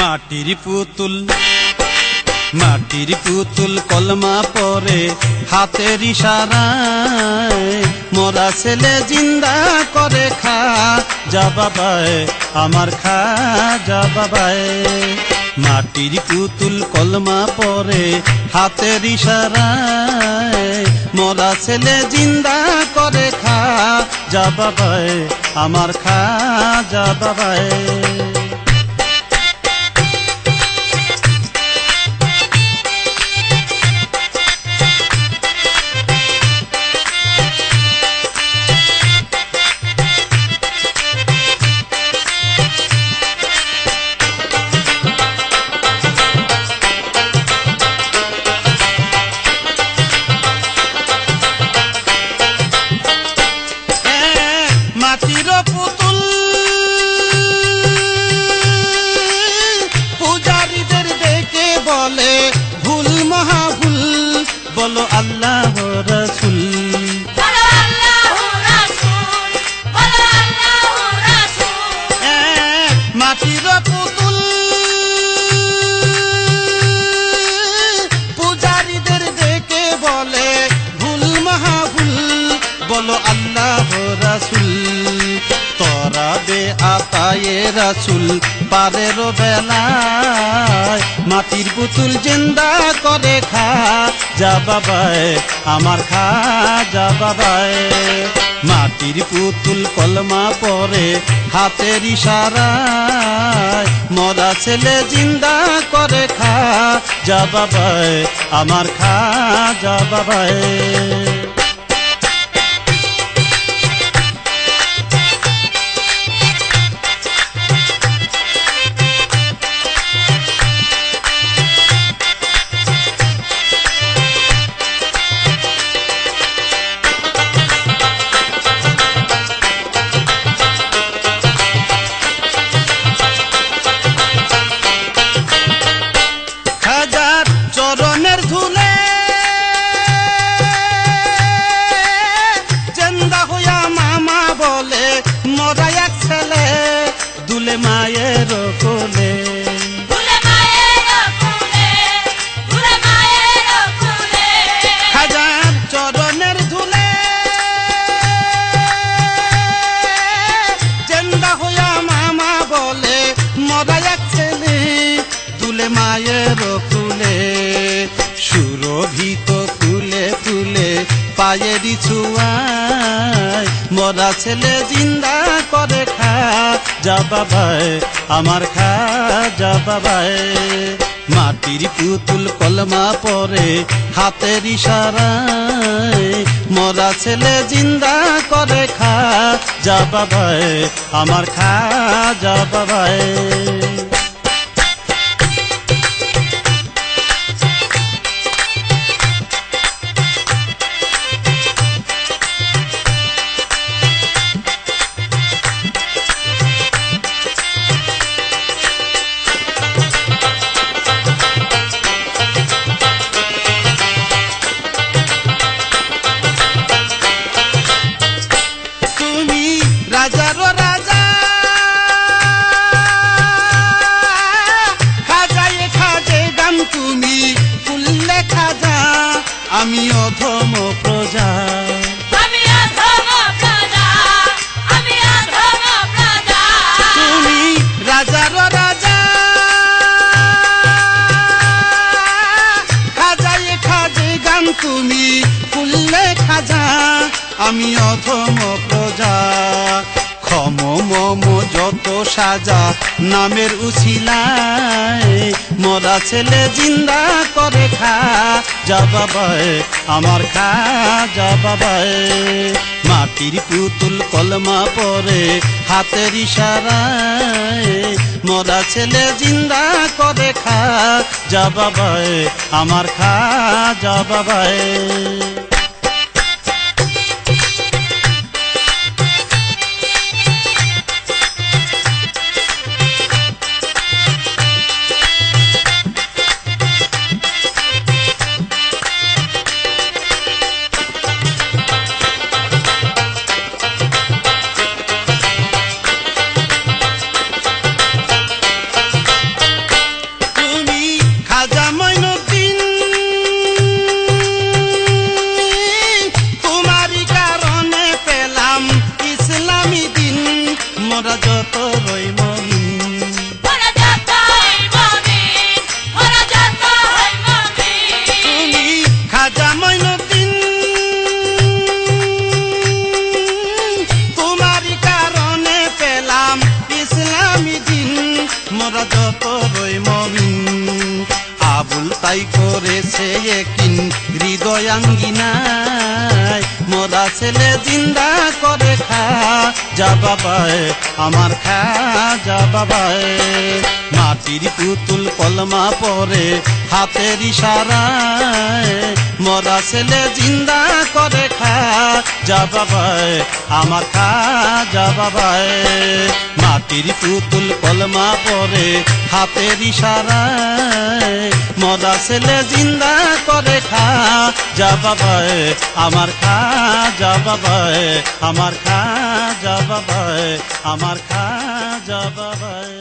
মাটির পুতুল কলমা পরে হাতের ইশারায় মরা ছেলে জিন্দা করে খা যা বাবায় আমার খা যা বাবায়। মাটির পুতুল কলমা পরে হাতের ইশারায় মরা ছেলে জিন্দা করে খা যা বাবায় আমার খা যা বাবায়। মাটির পুতুল পূজারীদের ডেকে বলে ভুল মহাভুল বলো আল্লাহ রাসূল। মাটির পুতুল পূজারীদের ডেকে বলে ভুল মহাভুল বলো আল্লাহ রাসূল। তোরা বে আতায়ে রাসূল পারের বেলায় মাটির পুতুল জিন্দা করে খা যা বাবায় আমার খা যা বাবায়। মাটির পুতুল কলমা পরে হাতের ইশারায় মরা ছেলে জিন্দা করে খা যা বাবায় আমার খা যা বাবায়। চরণের ধুলে জেন্দা হইয়া মামা বলে মরা এক ছেলে দুলে মায়ের কোলে। হাজার চরণের ধুলে জেন্দা হইয়া মামা বলে মরা এক ছেলে দুলে মায়ের কোলে। সুরভিত ফুলে ফুলে পায়েরই ছোঁয়ায় মরা ছেলে জিন্দা করে খা যা বাবায় আমার খা যা বাবায়। মাটির পুতুল কলমা পরে হাতের ইশারায় মরা ছেলে জিন্দা করে খা যা বাবায় আমার খা যা বাবায়। রাজারো রাজা খাজায়ে খাজে গান তুমি ফুললে খাজা আমি অধম প্রজা। তুমি রাজারো রাজা খাজায়ে খাজে গান তুমি ফুললে খাজা আমি অধম প্রজা। ক্ষম মম যত সাজা নামের উছিলায় মরা ছেলে জিন্দা করে খা যা বাবায় আমার খা যা বাবায়। মাটির পুতুল কলমা পরে হাতের ইশারায় মরা ছেলে জিন্দা করে খা যা বাবায় আমার খা যা বাবায়। মোরা যত রই মমিন আবুল তাই করেছে একিন হৃদয়াঙ্গিনায় মোরা ছেলে জিন্দা করে খা যা বাবায় আমার খা যা বাবায় মাটির পুতুল কলমা পরে হাতের ইশারায় মোরা ছেলে জিন্দা করে খা যা বাবায় আমার খা যা বাবায় মাটির পুতুল কলমা পরে হাতের ইশারায় মোরা ছেলে জিন্দা করে খা যা বাবায় আমার খা যা বাবায় আমার খা যা বাবায় আমার খা যা বাবায়।